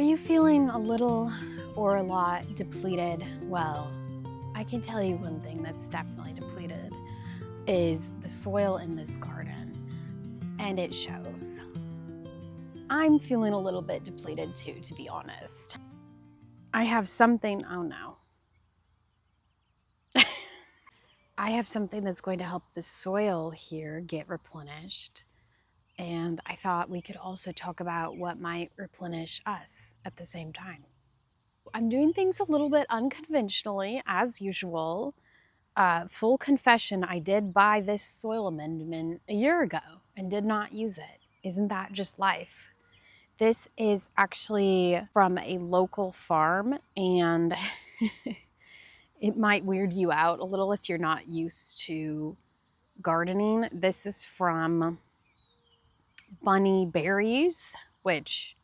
you feeling a little or a lot depleted? Well, I can tell you one thing that's definitely depleted is the soil in this garden, and it shows. I'm feeling a little bit depleted too, to be honest. I have something, oh no. I have something that's going to help the soil here get replenished. And I thought we could also talk about what might replenish us at the same time. I'm doing things a little bit unconventionally, as usual. Full confession, I did buy this soil amendment a year ago and did not use it. Isn't that just life? This is actually from a local farm, and it might weird you out a little if you're not used to gardening. This is from bunny berries, which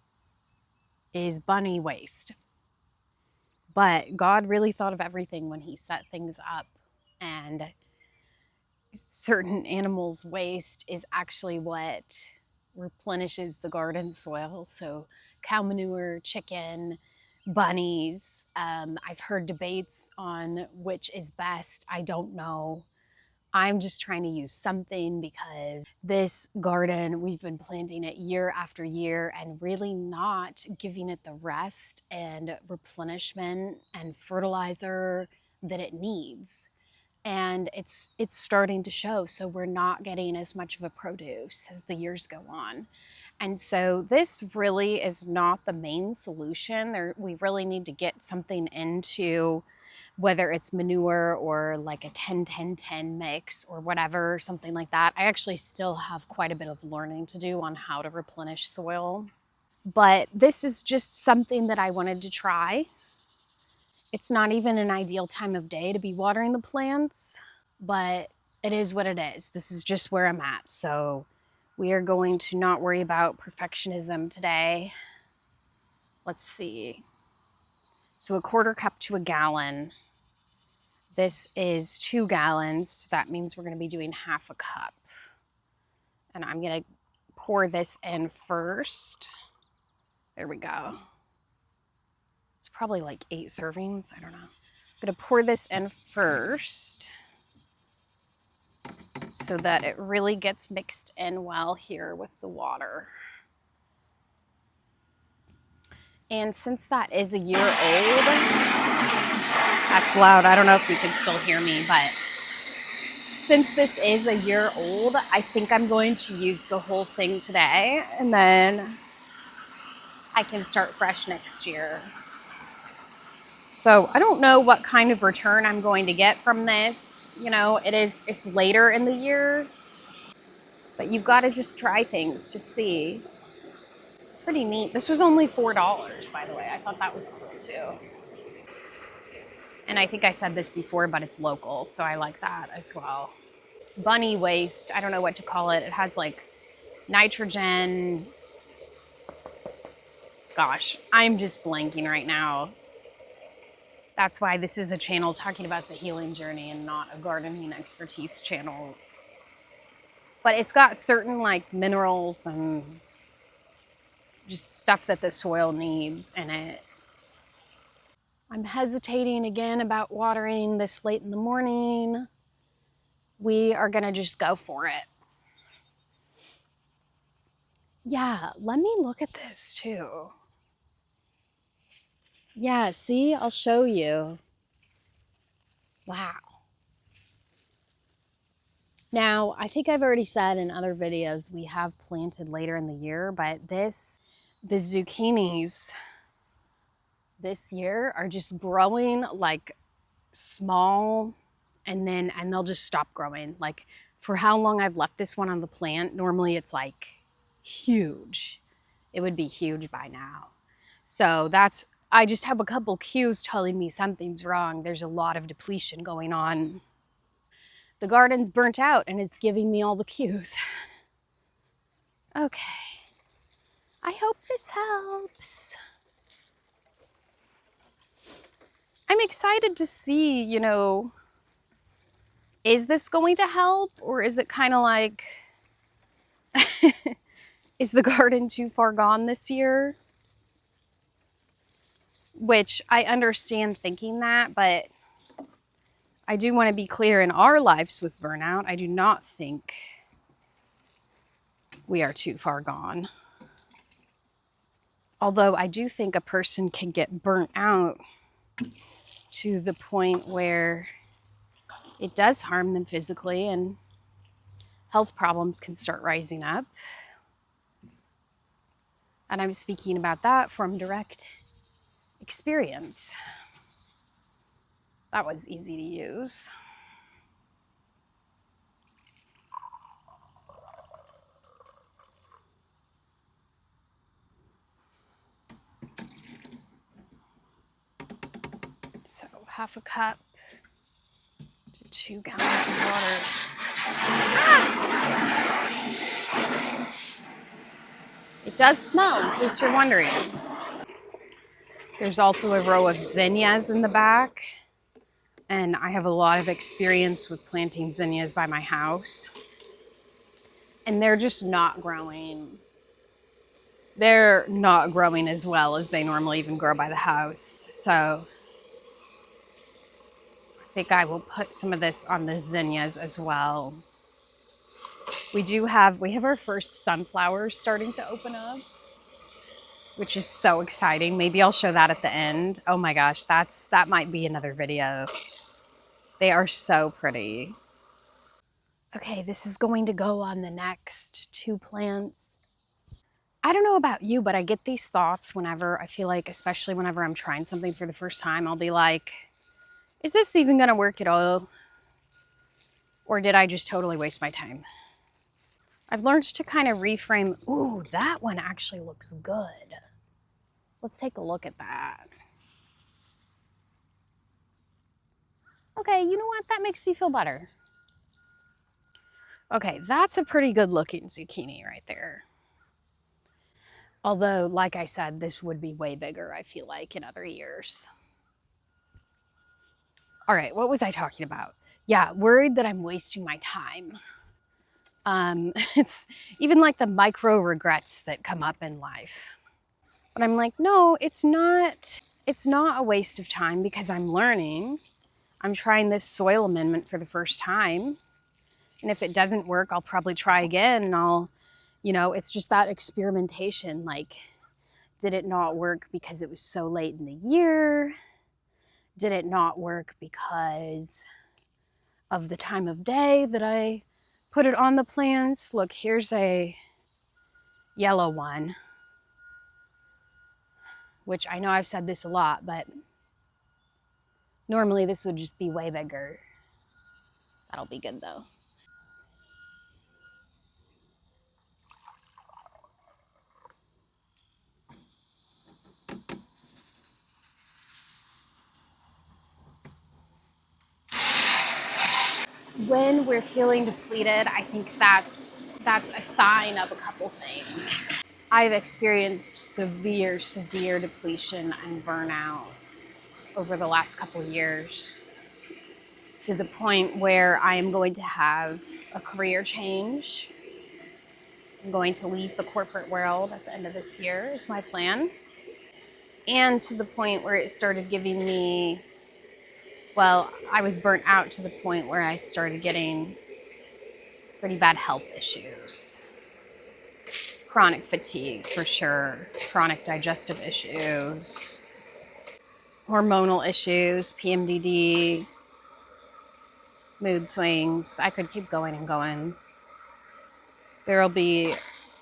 is bunny waste. But God really thought of everything when he set things up, and certain animals' waste is actually what replenishes the garden soil. So cow manure, chicken, bunnies. I've heard debates on which is best. I don't know. I'm just trying to use something because this garden, we've been planting it year after year and really not giving it the rest and replenishment and fertilizer that it needs. And it's starting to show, so we're not getting as much of a produce as the years go on. And so this really is not the main solution. We really need to get something into, whether it's manure or like a 10-10-10 mix or whatever, something like that. I actually still have quite a bit of learning to do on how to replenish soil. But this is just something that I wanted to try. It's not even an ideal time of day to be watering the plants, but it is what it is. This is just where I'm at. So we are going to not worry about perfectionism today. Let's see. So 1/4 cup to a gallon. This is 2 gallons. That means we're going to be doing 1/2 cup. And I'm going to pour this in first. There we go. It's probably like 8 servings. I don't know. I'm going to pour this in first so that it really gets mixed in well here with the water. And since that is a year old, that's loud. I don't know if you can still hear me, but since this is a year old, I think I'm going to use the whole thing today, and then I can start fresh next year. So I don't know what kind of return I'm going to get from this. You know, it's later in the year, but you've got to just try things to see. It's pretty neat. This was only $4, by the way. I thought that was cool too. And I think I said this before, but it's local, so I like that as well. Bunny waste, I don't know what to call it. It has like nitrogen. Gosh, I'm just blanking right now. That's why this is a channel talking about the healing journey and not a gardening expertise channel. But it's got certain like minerals and just stuff that the soil needs in it. I'm hesitating again about watering this late in the morning. We are gonna just go for it. Yeah, let me look at this too. Yeah, see, I'll show you. Wow. Now, I think I've already said in other videos we have planted later in the year, but the zucchinis this year are just growing like small, and they'll just stop growing. Like for how long I've left this one on the plant, normally it's like huge. It would be huge by now. So I just have a couple cues telling me something's wrong. There's a lot of depletion going on. The garden's burnt out and it's giving me all the cues. Okay. I hope this helps. I'm excited to see, you know, is this going to help, or is it kind of like, is the garden too far gone this year? which I understand thinking that, but I do want to be clear in our lives with burnout. I do not think we are too far gone. Although I do think a person can get burnt out to the point where it does harm them physically and health problems can start rising up. And I'm speaking about that from direct experience. That was easy to use. So 1/2 cup to 2 gallons of water. It does smell, in case you're wondering. There's also a row of zinnias in the back, and I have a lot of experience with planting zinnias by my house, and they're just not growing. They're not growing as well as they normally even grow by the house. So I think I will put some of this on the zinnias as well. We have our first sunflowers starting to open up, which is so exciting. Maybe I'll show that at the end. Oh my gosh, that might be another video. They are so pretty. Okay, this is going to go on the next 2 plants. I don't know about you, but I get these thoughts whenever I feel like, especially whenever I'm trying something for the first time, I'll be like, is this even gonna work at all? Or did I just totally waste my time? I've learned to kind of reframe, ooh, that one actually looks good. Let's take a look at that. Okay, you know what? That makes me feel better. Okay, that's a pretty good looking zucchini right there. Although, like I said, this would be way bigger, I feel like, in other years. All right, what was I talking about? Yeah, worried that I'm wasting my time. It's even like the micro regrets that come up in life. But I'm like, no, it's not. It's not a waste of time because I'm learning. I'm trying this soil amendment for the first time. And if it doesn't work, I'll probably try again. And it's just that experimentation. Like, did it not work because it was so late in the year? Did it not work because of the time of day that I put it on the plants? Look, here's a yellow one, which I know I've said this a lot, but normally this would just be way bigger. That'll be good though. When we're feeling depleted, I think that's a sign of a couple things. I've experienced severe depletion and burnout over the last couple of years to the point where I am going to have a career change. I'm going to leave the corporate world at the end of this year is my plan. And to the point where it started giving me, well, I was burnt out to the point where I started getting pretty bad health issues. Chronic fatigue for sure, chronic digestive issues, hormonal issues, PMDD, mood swings. I could keep going and going. There'll be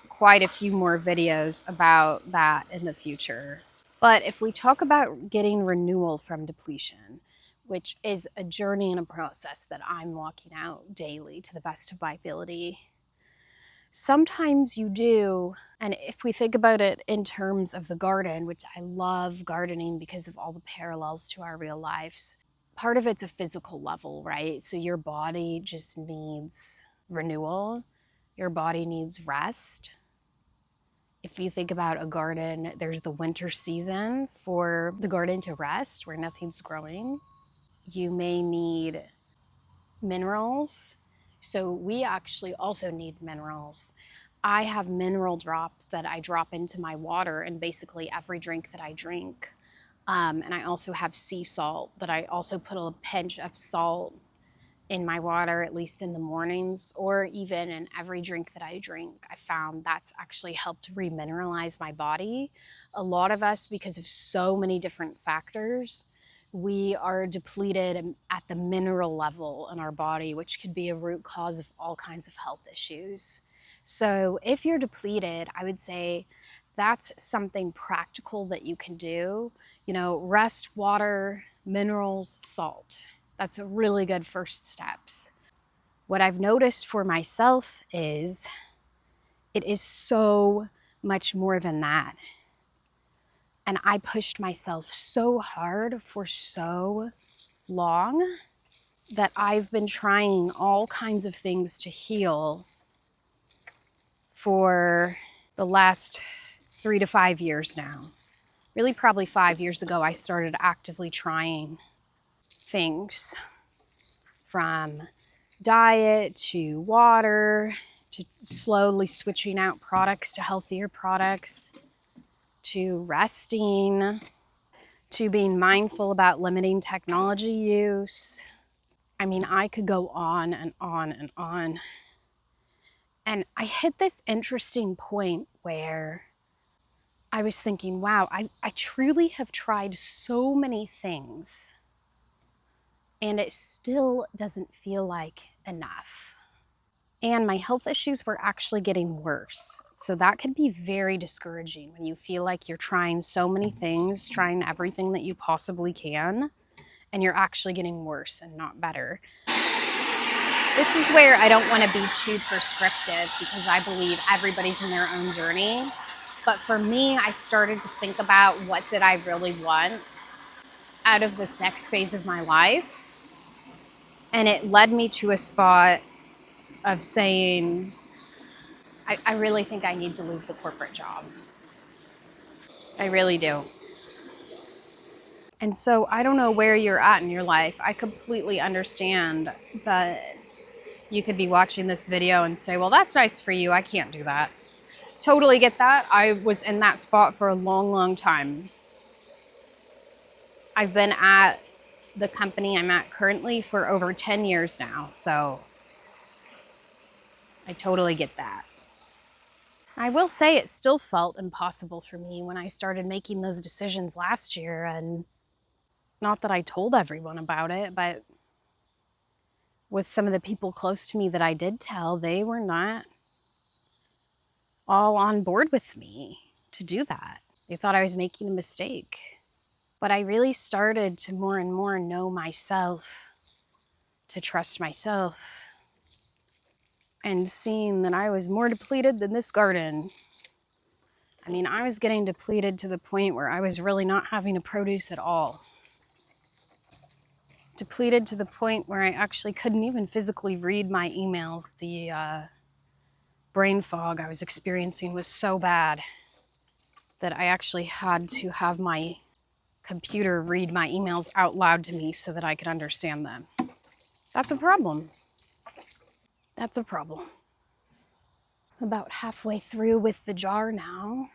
quite a few more videos about that in the future. But if we talk about getting renewal from depletion, which is a journey and a process that I'm walking out daily to the best of my ability, sometimes you do. And if we think about it in terms of the garden, which I love gardening because of all the parallels to our real lives, part of it's a physical level, right? So your body just needs renewal. Your body needs rest. If you think about a garden, there's the winter season for the garden to rest where nothing's growing. You may need minerals. So we actually also need minerals. I have mineral drops that I drop into my water, and basically every drink that I drink, And I also have sea salt that I also put a pinch of salt in my water, at least in the mornings, or even in every drink that I drink. I found that's actually helped remineralize my body. A lot of us, because of so many different factors, we are depleted at the mineral level in our body, which could be a root cause of all kinds of health issues. So if you're depleted, I would say that's something practical that you can do. You know, rest, water, minerals, salt. That's a really good first steps. What I've noticed for myself is it is so much more than that. And I pushed myself so hard for so long that I've been trying all kinds of things to heal for the last 3 to 5 years now. Really, probably 5 years ago, I started actively trying things from diet to water to slowly switching out products to healthier products to resting to being mindful about limiting technology use. I mean, I could go on and on and on. And I hit this interesting point where I was thinking, wow, I truly have tried so many things and it still doesn't feel like enough. And my health issues were actually getting worse. So that could be very discouraging when you feel like you're trying so many things, trying everything that you possibly can, and you're actually getting worse and not better. This is where I don't want to be too prescriptive because I believe everybody's in their own journey. But for me, I started to think about what did I really want out of this next phase of my life. And it led me to a spot of saying, I really think I need to leave the corporate job. I really do. And so I don't know where you're at in your life. I completely understand that you could be watching this video and say, well, that's nice for you. I can't do that. Totally get that. I was in that spot for a long, long time. I've been at the company I'm at currently for over 10 years now. So I totally get that. I will say it still felt impossible for me when I started making those decisions last year. And not that I told everyone about it, but with some of the people close to me that I did tell, they were not all on board with me to do that. They thought I was making a mistake. But I really started to more and more know myself, to trust myself, and seeing that I was more depleted than this garden. I mean, I was getting depleted to the point where I was really not having a produce at all. Depleted to the point where I actually couldn't even physically read my emails. The brain fog I was experiencing was so bad that I actually had to have my computer read my emails out loud to me so that I could understand them. That's a problem. That's a problem. About halfway through with the jar now.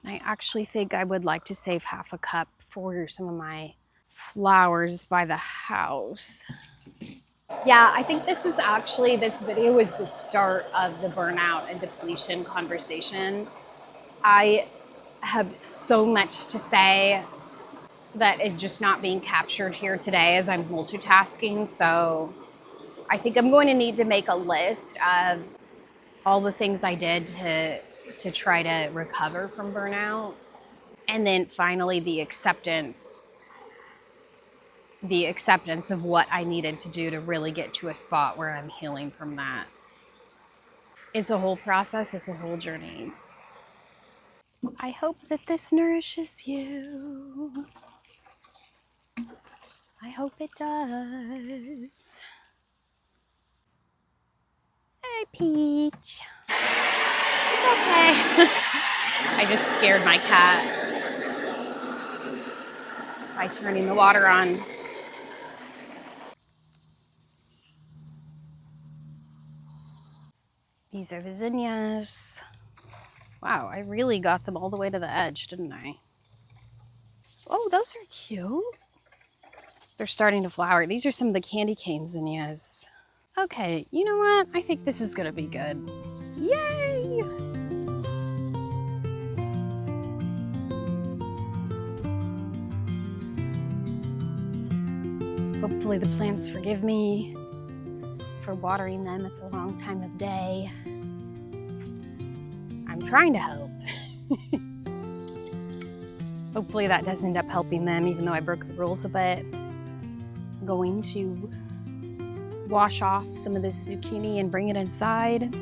I actually think I would like to save half a cup for some of my flowers by the house. Yeah, I think this video is the start of the burnout and depletion conversation. I have so much to say that is just not being captured here today as I'm multitasking. So I think I'm going to need to make a list of all the things I did to try to recover from burnout. And then finally the acceptance of what I needed to do to really get to a spot where I'm healing from that. It's a whole process, it's a whole journey. I hope that this nourishes you. I hope it does. Hey, Peach. It's okay. I just scared my cat by turning the water on. These are the zinnias. Wow, I really got them all the way to the edge, didn't I? Oh, those are cute. They're starting to flower. These are some of the candy cane zinnias. Okay, you know what? I think this is gonna be good. Yay! Hopefully the plants forgive me for watering them at the wrong time of day. I'm trying to hope. Hopefully that does end up helping them, even though I broke the rules a bit. I'm going to wash off some of this zucchini and bring it inside.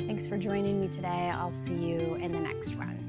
Thanks for joining me today. I'll see you in the next one.